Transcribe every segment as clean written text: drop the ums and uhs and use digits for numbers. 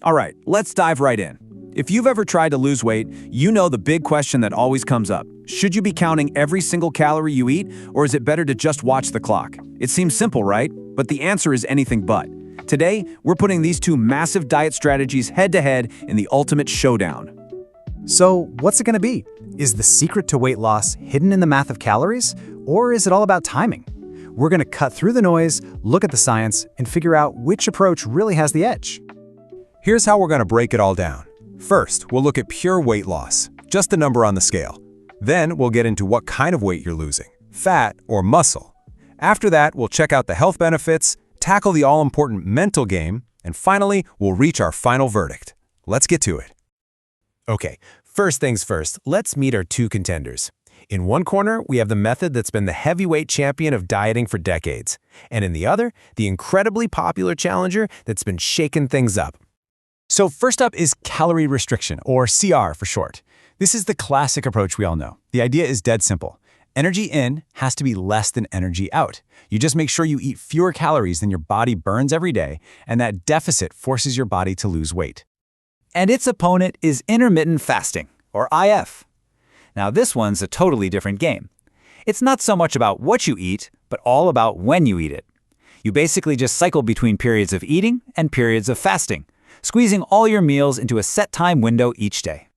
All right, let's dive right in. If you've ever tried to lose weight, you know the big question that always comes up. Should you be counting every single calorie you eat, or is it better to just watch the clock? It seems simple, right? But the answer is anything but. Today, we're putting these two massive diet strategies head-to-head in the ultimate showdown. So, what's it going to be? Is the secret to weight loss hidden in the math of calories, or is it all about timing? We're going to cut through the noise, look at the science, and figure out which approach really has the edge. Here's how we're going to break it all down. First, we'll look at pure weight loss, just the number on the scale. Then we'll get into what kind of weight you're losing, fat or muscle. After that, we'll check out the health benefits, tackle the all-important mental game, and finally, we'll reach our final verdict. Let's get to it. Okay, first things first, let's meet our two contenders. In one corner, we have the method that's been the heavyweight champion of dieting for decades. And in the other, the incredibly popular challenger that's been shaking things up. So first up is calorie restriction, or CR for short. This is the classic approach we all know. The idea is dead simple. Energy in has to be less than energy out. You just make sure you eat fewer calories than your body burns every day, and that deficit forces your body to lose weight. And its opponent is intermittent fasting, or IF. Now this one's a totally different game. It's not so much about what you eat, but all about when you eat it. You basically just cycle between periods of eating and periods of fasting, squeezing all your meals into a set time window each day.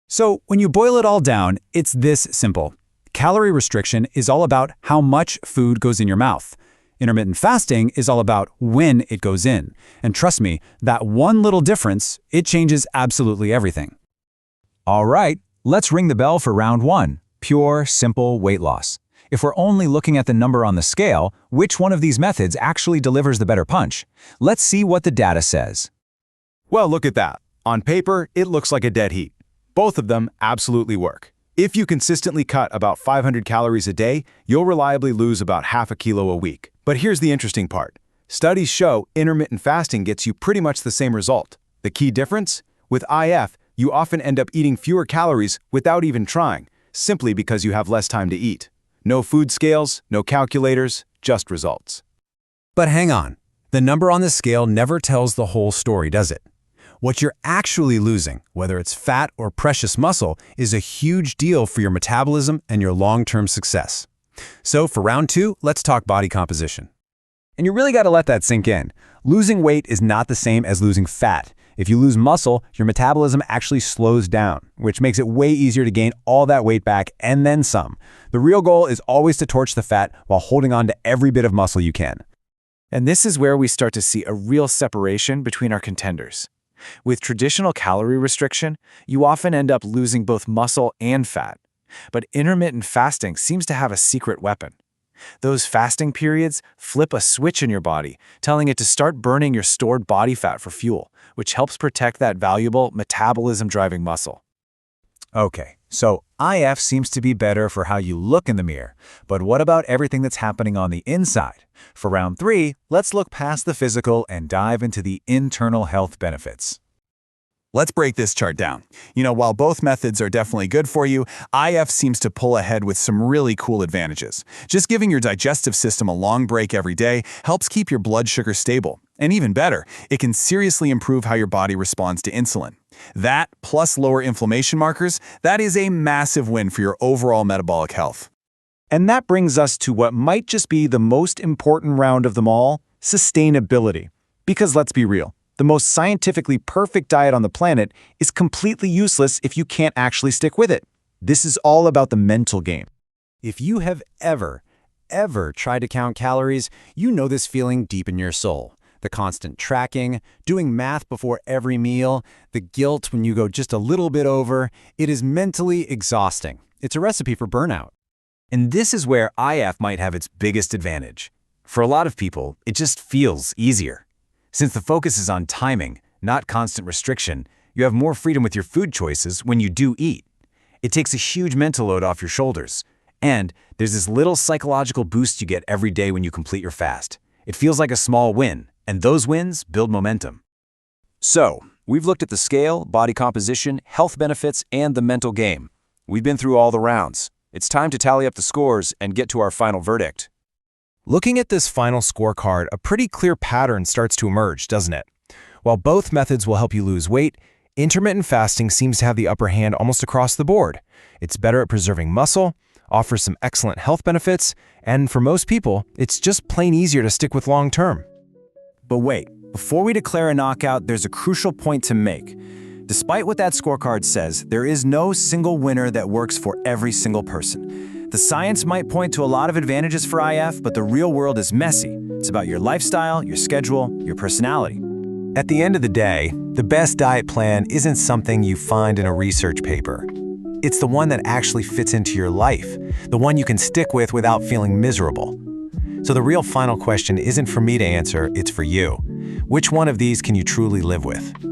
So when you boil it all down, it's this simple. Calorie restriction is all about how much food goes in your mouth. Intermittent fasting is all about when it goes in. And trust me, that one little difference, it changes absolutely everything. All right, let's ring the bell for round one, pure, simple weight loss. If we're only looking at the number on the scale, which one of these methods actually delivers the better punch? Let's see what the data says. Well, look at that. On paper, it looks like a dead heat. Both of them absolutely work. If you consistently cut about 500 calories a day, you'll reliably lose about half a kilo a week. But here's the interesting part. Studies show intermittent fasting gets you pretty much the same result. The key difference? With IF, you often end up eating fewer calories without even trying, simply because you have less time to eat. No food scales, no calculators, just results. But hang on. The number on the scale never tells the whole story, does it? What you're actually losing, whether it's fat or precious muscle, is a huge deal for your metabolism and your long-term success. So for round two, let's talk body composition. And you really got to let that sink in. Losing weight is not the same as losing fat. If you lose muscle, your metabolism actually slows down, which makes it way easier to gain all that weight back and then some. The real goal is always to torch the fat while holding on to every bit of muscle you can. And this is where we start to see a real separation between our contenders. With traditional calorie restriction, you often end up losing both muscle and fat. But intermittent fasting seems to have a secret weapon. Those fasting periods flip a switch in your body, telling it to start burning your stored body fat for fuel, which helps protect that valuable metabolism-driving muscle. Okay, so IF seems to be better for how you look in the mirror, but what about everything that's happening on the inside? For round three, let's look past the physical and dive into the internal health benefits. Let's break this chart down. While both methods are definitely good for you, IF seems to pull ahead with some really cool advantages. Just giving your digestive system a long break every day helps keep your blood sugar stable. And even better, it can seriously improve how your body responds to insulin. That, plus lower inflammation markers, that is a massive win for your overall metabolic health. And that brings us to what might just be the most important round of them all, sustainability. Because let's be real, the most scientifically perfect diet on the planet is completely useless if you can't actually stick with it. This is all about the mental game. If you have ever tried to count calories, you know this feeling deep in your soul. The constant tracking, doing math before every meal, the guilt when you go just a little bit over, it is mentally exhausting. It's a recipe for burnout. And this is where IF might have its biggest advantage. For a lot of people, it just feels easier. Since the focus is on timing, not constant restriction, you have more freedom with your food choices when you do eat. It takes a huge mental load off your shoulders. And there's this little psychological boost you get every day when you complete your fast. It feels like a small win, and those wins build momentum. So, we've looked at the scale, body composition, health benefits, and the mental game. We've been through all the rounds. It's time to tally up the scores and get to our final verdict. Looking at this final scorecard, a pretty clear pattern starts to emerge, doesn't it? While both methods will help you lose weight, intermittent fasting seems to have the upper hand almost across the board. It's better at preserving muscle, offers some excellent health benefits, and for most people, it's just plain easier to stick with long term. But wait, before we declare a knockout, there's a crucial point to make. Despite what that scorecard says, there is no single winner that works for every single person. The science might point to a lot of advantages for IF, but the real world is messy. It's about your lifestyle, your schedule, your personality. At the end of the day, the best diet plan isn't something you find in a research paper. It's the one that actually fits into your life, the one you can stick with without feeling miserable. So the real final question isn't for me to answer, it's for you. Which one of these can you truly live with?